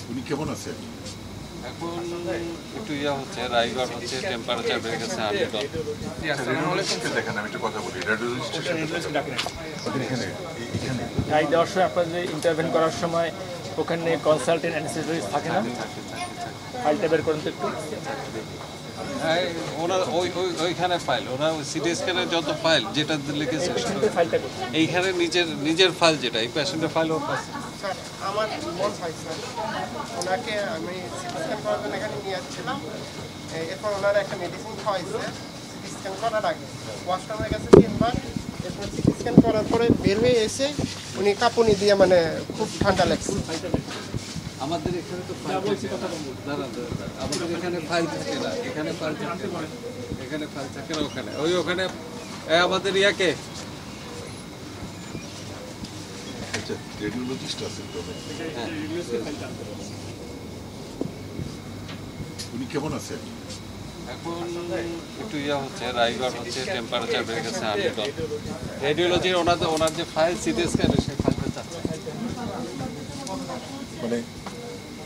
উনি কেমন আছেন? এখন একটু হচ্ছে রায়গড় হচ্ছে টেম্পারেচার বেড়ে গেছে 100। দেখেন আমি একটু কথা বলি। গাড়ি দেওয়ার সময় আপনাদের ইন্টারভেন করার সময় ওখানে কনসালটেন্ট অ্যানেসথেসিস্ট থাকে না? ফাইলটা বের করুন তো একটু। হ্যাঁ, ওনার ওইখানে ফাইল, ওরা সিটি স্ক্যানের যত ফাইল যেটা লিখেছে ফাইলটা এইখানে নিজের ফাইল যেটা এই পেশেন্টের ফাইল ওর কাছে। স্যার আমার মন হয় স্যার, ওনাকে আমি সিটি স্ক্যান করার জন্য এখানে নিয়ে আসছিলাম। এরপর ওনার একটা মেডিসিন খাওয়াইছে সিটি স্ক্যান করার আগে, ওয়াশরুমে গেছে 3 বার। এরপর সিটি স্ক্যান করার পরে বের হয়ে এসে উনি কাঁপুনি দিয়ে মানে খুব ঠান্ডা লাগছে। আমাদের এখানে তো আমাদের এখানে ফাইল থাকে না, এখানে ফাইল থাকে না, এখানে ফাইল থাকে না, ওখানে ওখানে আমাদের ইয়াকে আচ্ছা, রেডিওলজিস্ট আছেন তো? উনি কেমন আছেন? এখন একটু হচ্ছে রায়গড় হচ্ছে টেম্পারেচার বেড়ে গেছে 100। রেডিওলজির ওনার যে ফাইল সিটি স্ক্যানের সেই ফাইলটা চাচ্ছে। মানে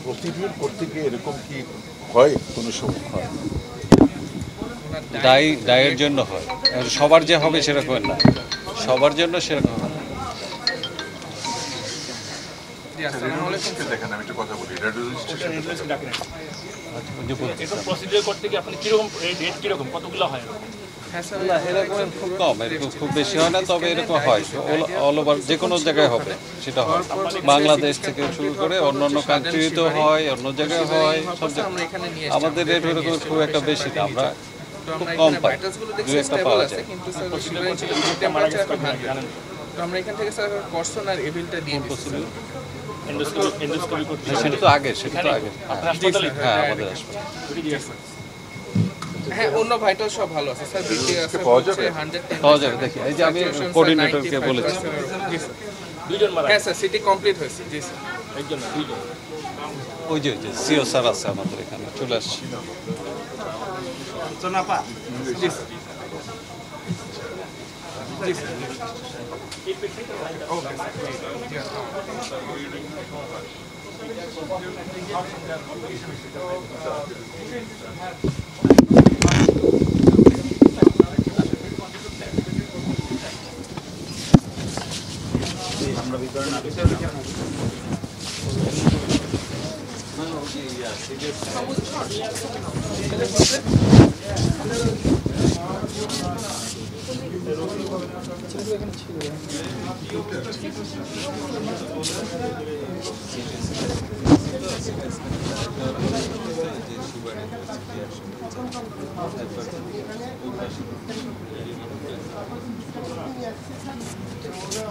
প্রসিডিউর করতে গিয়ে এরকম কি হয় কোনো সময়? হয় ডায়ের জন্য হয়, সবার যে হবে সেরকম না, সবার জন্য সেরকম হয়। দেখেন আমি একটু কথা বলি। প্রসিডিউর করতে গিয়ে আপনি কিরকম রেট কিরকম কতগুলো হয়? না, এরকম খুব কম, এরকম খুব বেশি হয় না, তবে এরকম হয় অল ওভার যে কোনো জায়গায় হবে সেটা হয়। বাংলাদেশ থেকে শুরু করে অন্য কান্ট্রিতেও হয়, অন্য জায়গায় হয়, সব জায়গায়। আমাদের রেট ওরকম খুব একটা বেশি না, আমরা খুব কম পাই, দু একটা পাওয়া যায়। আমরা এখান থেকে স্যার কর্সন আর এভিলটা দিয়ে দিচ্ছি। এন্ডোস্কোপি করতে সেটা তো আগে হ্যাঁ আমাদের হাসপাতাল। হ্যাঁ, অন্য ভাইটাল সব ভালো আছে স্যার। বিটি আছে পাওয়া যাবে? 110 পাওয়া যাবে, দেখি এই যে আমি কোঅর্ডিনেটরকে বলেছি। দুইজন মারা হ্যাঁ স্যার, সিটি কমপ্লিট হয়েছে। জি স্যার, একজন না দুইজন। ওই যে সিও স্যার আছে আমাদের এখানে, চলে আসছি। জি স্যার, জি স্যার। ওকে স্যার, জি আমরা ভিতরে না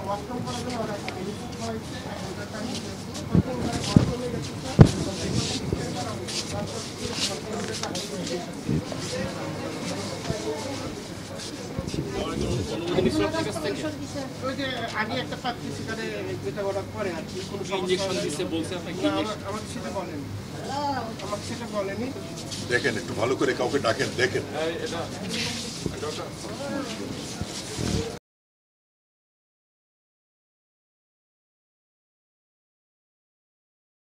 ওয়াশরুম করার জন্য ওরা একটা মেডিসিন খাওয়াইছে, ওটা কাহিয়ে ওই যে আগে একটা পাচ্ছি সেখানে যেটা ওরা করে আর কি, কোনো ইনজেকশন দিতে বলছে আপনাকে? আমাকে সেটা বলেনি, আমাকে সেটা বলেনি। দেখেন একটু ভালো করে কাউকে ডাকেন, দেখেন।